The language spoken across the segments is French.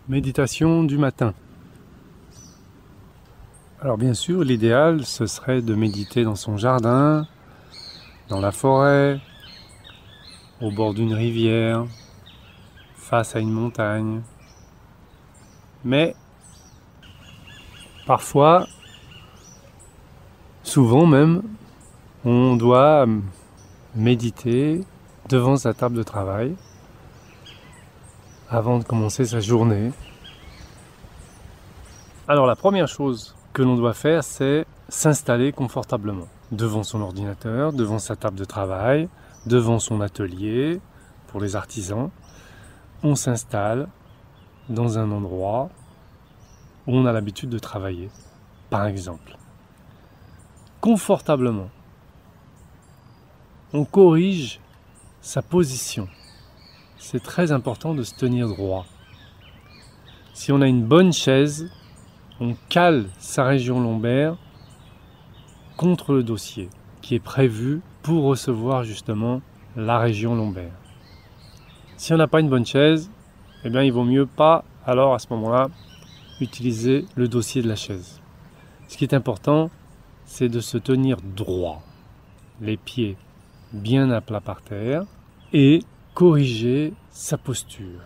Méditation du matin. Alors bien sûr, l'idéal, ce serait de méditer dans son jardin, dans la forêt, au bord d'une rivière, face à une montagne. Mais parfois, souvent même, on doit méditer devant sa table de travail avant de commencer sa journée. Alors la première chose que l'on doit faire, c'est s'installer confortablement devant son ordinateur, devant sa table de travail, devant son atelier pour les artisans. On s'installe dans un endroit où on a l'habitude de travailler, par exemple. Confortablement. On corrige sa position. C'est très important de se tenir droit. Si on a une bonne chaise, on cale sa région lombaire contre le dossier qui est prévu pour recevoir justement la région lombaire. Si on n'a pas une bonne chaise, eh bien il vaut mieux pas, alors à ce moment-là, utiliser le dossier de la chaise. Ce qui est important, c'est de se tenir droit, les pieds bien à plat par terre et corriger sa posture,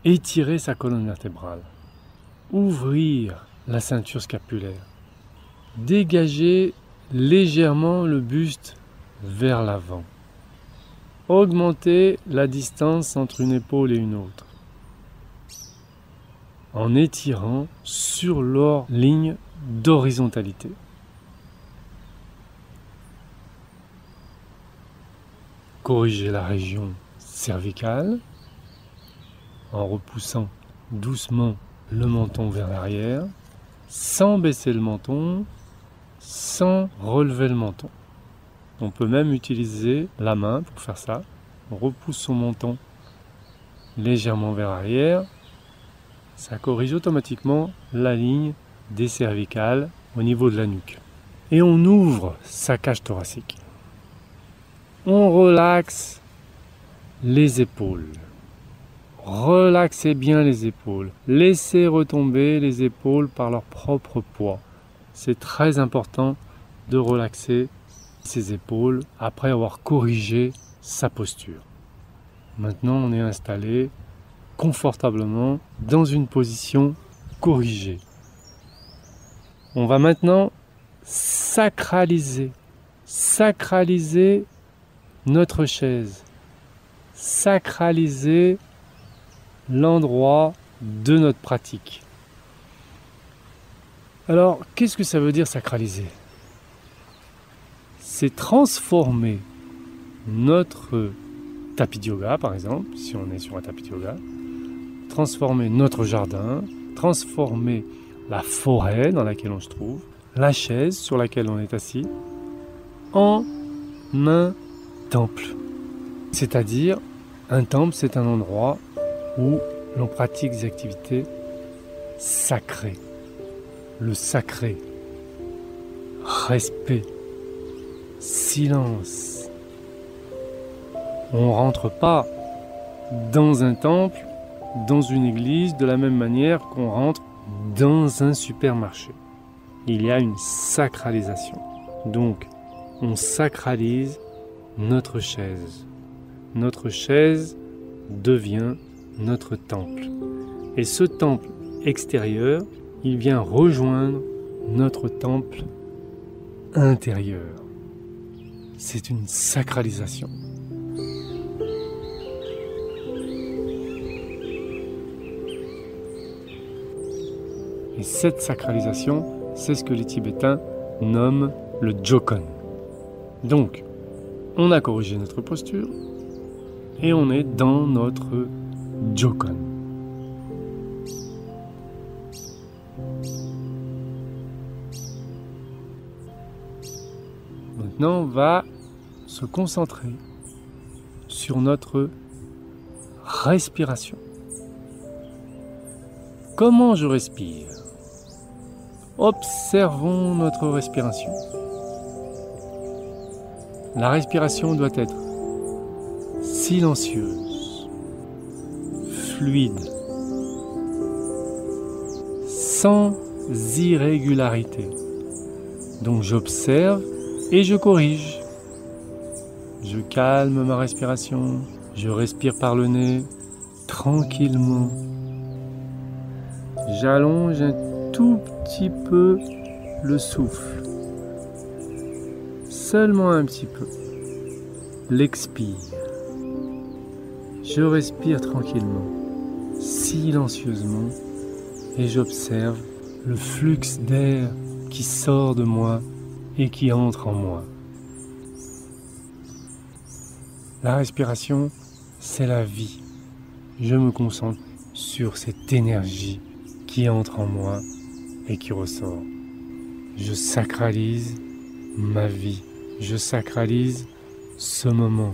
étirer sa colonne vertébrale, ouvrir la ceinture scapulaire, dégager légèrement le buste vers l'avant, augmenter la distance entre une épaule et une autre, en étirant sur leur ligne d'horizontalité. Corriger la région cervicale en repoussant doucement le menton vers l'arrière, sans baisser le menton, sans relever le menton. On peut même utiliser la main pour faire ça. On repousse son menton légèrement vers l'arrière. Ça corrige automatiquement la ligne des cervicales au niveau de la nuque. Et on ouvre sa cage thoracique. On relaxe les épaules. Relaxez bien les épaules. Laissez retomber les épaules par leur propre poids. C'est très important de relaxer ses épaules après avoir corrigé sa posture. Maintenant, on est installé confortablement dans une position corrigée. On va maintenant sacraliser notre chaise, sacraliser l'endroit de notre pratique. Alors, qu'est-ce que ça veut dire sacraliser ? C'est transformer notre tapis de yoga, par exemple, si on est sur un tapis de yoga, transformer notre jardin, transformer la forêt dans laquelle on se trouve, la chaise sur laquelle on est assis, en un temple. C'est-à-dire, un temple, c'est un endroit où l'on pratique des activités sacrées. Le sacré, respect, silence. On ne rentre pas dans un temple, dans une église, de la même manière qu'on rentre dans un supermarché. Il y a une sacralisation. Donc, on sacralise notre chaise. Notre chaise devient notre temple. Et ce temple extérieur, il vient rejoindre notre temple intérieur. C'est une sacralisation. Et cette sacralisation, c'est ce que les Tibétains nomment le Jokon. Donc, on a corrigé notre posture et on est dans notre Jokon. Maintenant, on va se concentrer sur notre respiration. Comment je respire ? Observons notre respiration. La respiration doit être silencieuse, fluide, sans irrégularité. Donc j'observe et je corrige. Je calme ma respiration, je respire par le nez, tranquillement. J'allonge un tout petit peu le souffle, seulement un petit peu. L'expire. Je respire tranquillement, silencieusement, et j'observe le flux d'air qui sort de moi et qui entre en moi. La respiration, c'est la vie. Je me concentre sur cette énergie qui entre en moi et qui ressort. Je sacralise ma vie. Je sacralise ce moment.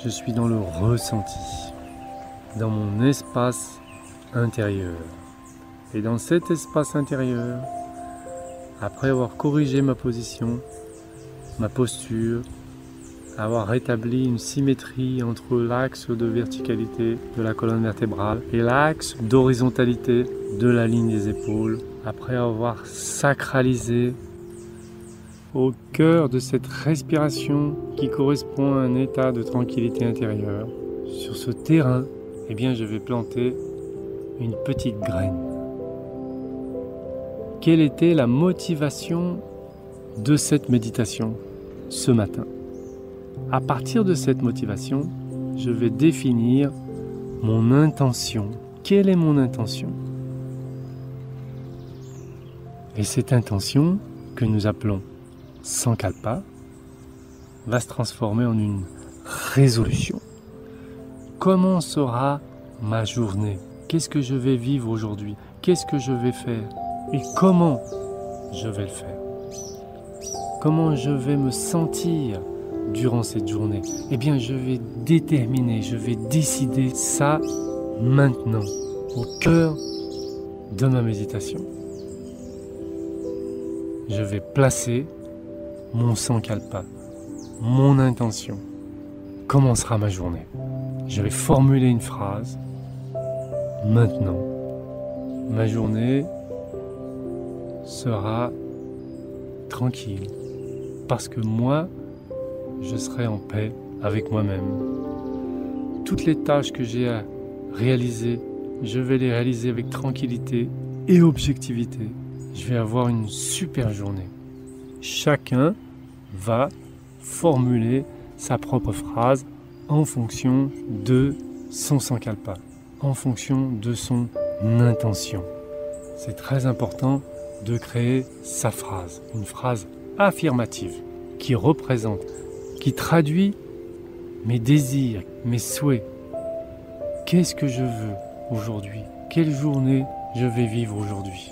Je suis dans le ressenti, dans mon espace intérieur. Et dans cet espace intérieur, après avoir corrigé ma position, ma posture, avoir rétabli une symétrie entre l'axe de verticalité de la colonne vertébrale et l'axe d'horizontalité de la ligne des épaules, après avoir sacralisé au cœur de cette respiration qui correspond à un état de tranquillité intérieure, sur ce terrain, eh bien, je vais planter une petite graine. Quelle était la motivation de cette méditation ce matin? À partir de cette motivation, je vais définir mon intention. Quelle est mon intention? Et cette intention que nous appelons Sankalpa va se transformer en une résolution. Comment sera ma journée? Qu'est-ce que je vais vivre aujourd'hui? Qu'est-ce que je vais faire? Et comment je vais le faire? Comment je vais me sentir durant cette journée? Eh bien, je vais déterminer, je vais décider ça maintenant, au cœur de ma méditation. Je vais placer mon Sankalpa, mon intention. Comment sera ma journée? Je vais formuler une phrase. Maintenant, ma journée sera tranquille parce que moi, je serai en paix avec moi-même. Toutes les tâches que j'ai à réaliser, je vais les réaliser avec tranquillité et objectivité. Je vais avoir une super journée. Chacun va formuler sa propre phrase en fonction de son Sankalpa, en fonction de son intention. C'est très important de créer sa phrase, une phrase affirmative qui représente, qui traduit mes désirs, mes souhaits. Qu'est-ce que je veux aujourd'hui? Quelle journée je vais vivre aujourd'hui?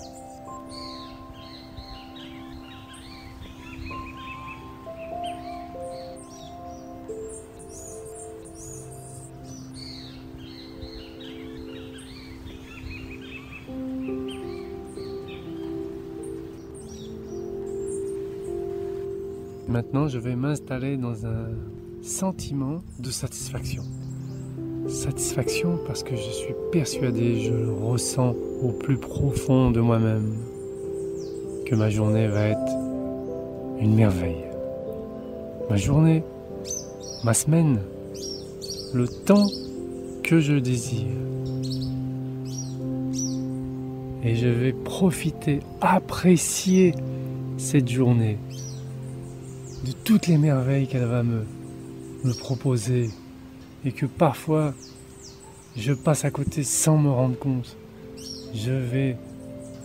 Maintenant, je vais m'installer dans un sentiment de satisfaction. Satisfaction parce que je suis persuadé, je le ressens au plus profond de moi-même, que ma journée va être une merveille. Ma journée, ma semaine, le temps que je désire. Et je vais profiter, apprécier cette journée, de toutes les merveilles qu'elle va me proposer et que parfois je passe à côté sans me rendre compte. Je vais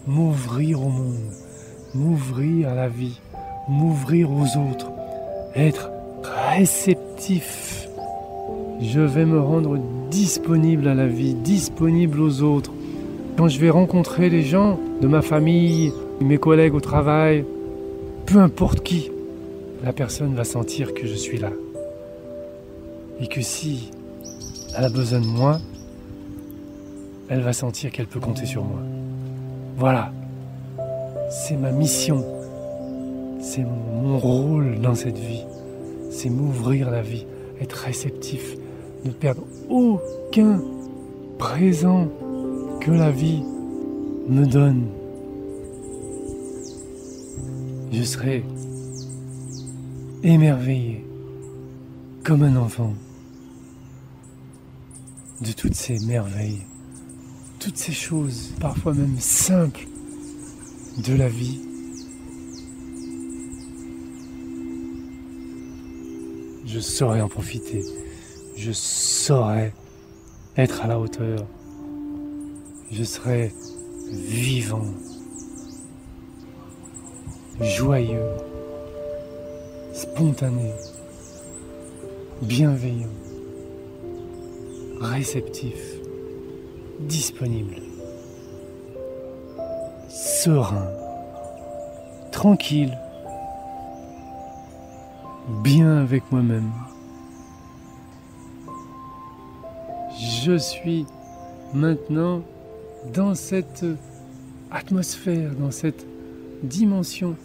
m'ouvrir au monde, m'ouvrir à la vie, m'ouvrir aux autres, être réceptif. Je vais me rendre disponible à la vie, disponible aux autres. Quand je vais rencontrer les gens de ma famille, mes collègues au travail, peu importe qui, la personne va sentir que je suis là. et que si elle a besoin de moi, elle va sentir qu'elle peut compter sur moi. Voilà, c'est ma mission, c'est mon rôle dans cette vie, c'est m'ouvrir la vie, être réceptif, ne perdre aucun présent que la vie me donne. Je serai émerveillé comme un enfant de toutes ces merveilles, toutes ces choses, parfois même simples, de la vie. Je saurai en profiter, je saurai être à la hauteur, je serai vivant, joyeux, spontané, bienveillant, réceptif, disponible, serein, tranquille, bien avec moi-même. Je suis maintenant dans cette atmosphère, dans cette dimension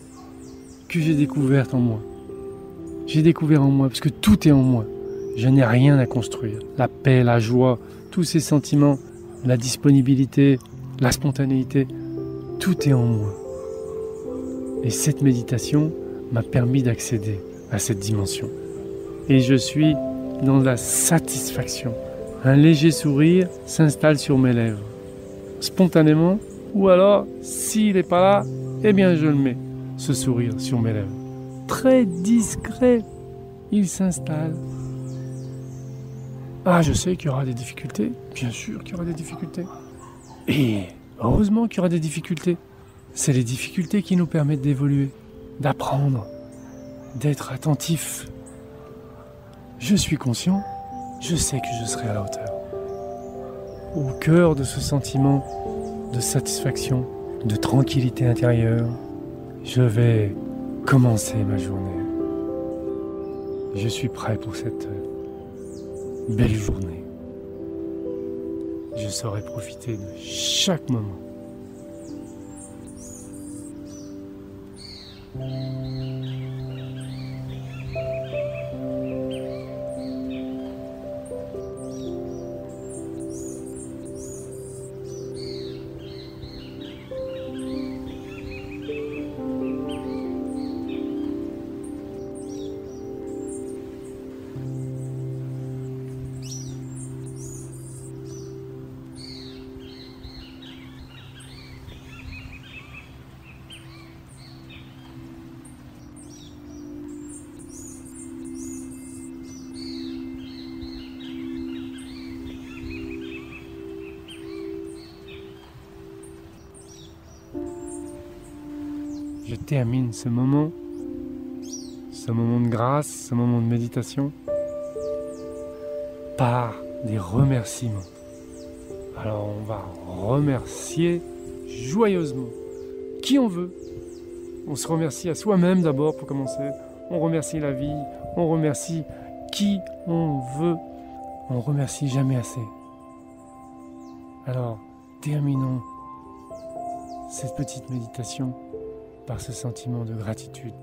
que j'ai découverte en moi. J'ai découvert en moi, parce que tout est en moi. Je n'ai rien à construire. La paix, la joie, tous ces sentiments, la disponibilité, la spontanéité, tout est en moi. Et cette méditation m'a permis d'accéder à cette dimension. Et je suis dans la satisfaction. Un léger sourire s'installe sur mes lèvres, spontanément, ou alors, s'il n'est pas là, eh bien je le mets, ce sourire sur mes lèvres. Très discret, il s'installe. Ah, je sais qu'il y aura des difficultés, bien sûr qu'il y aura des difficultés. Et heureusement qu'il y aura des difficultés. C'est les difficultés qui nous permettent d'évoluer, d'apprendre, d'être attentif. Je suis conscient, je sais que je serai à la hauteur. Au cœur de ce sentiment de satisfaction, de tranquillité intérieure, je vais commencer ma journée. Je suis prêt pour cette belle journée. Je saurai profiter de chaque moment. Je termine ce moment de grâce, ce moment de méditation, par des remerciements. Alors on va remercier joyeusement qui on veut. On se remercie à soi-même d'abord pour commencer. On remercie la vie, on remercie qui on veut. On remercie jamais assez. Alors terminons cette petite méditation par ce sentiment de gratitude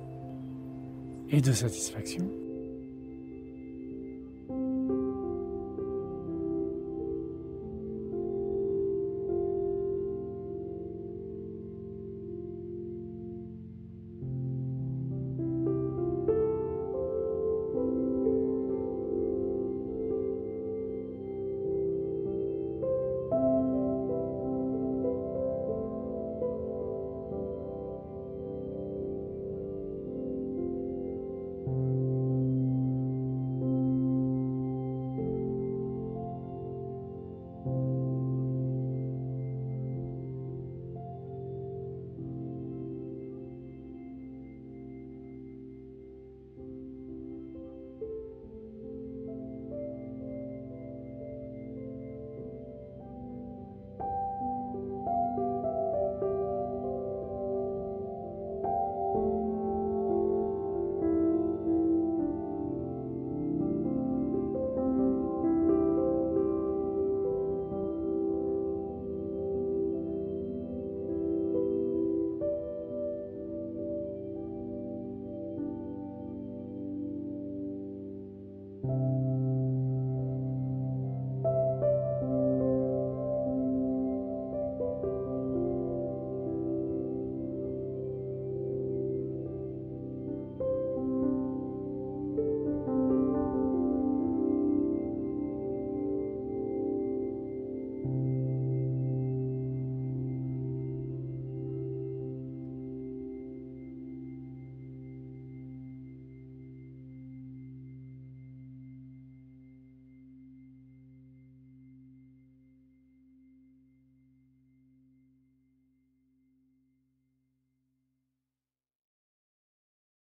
et de satisfaction.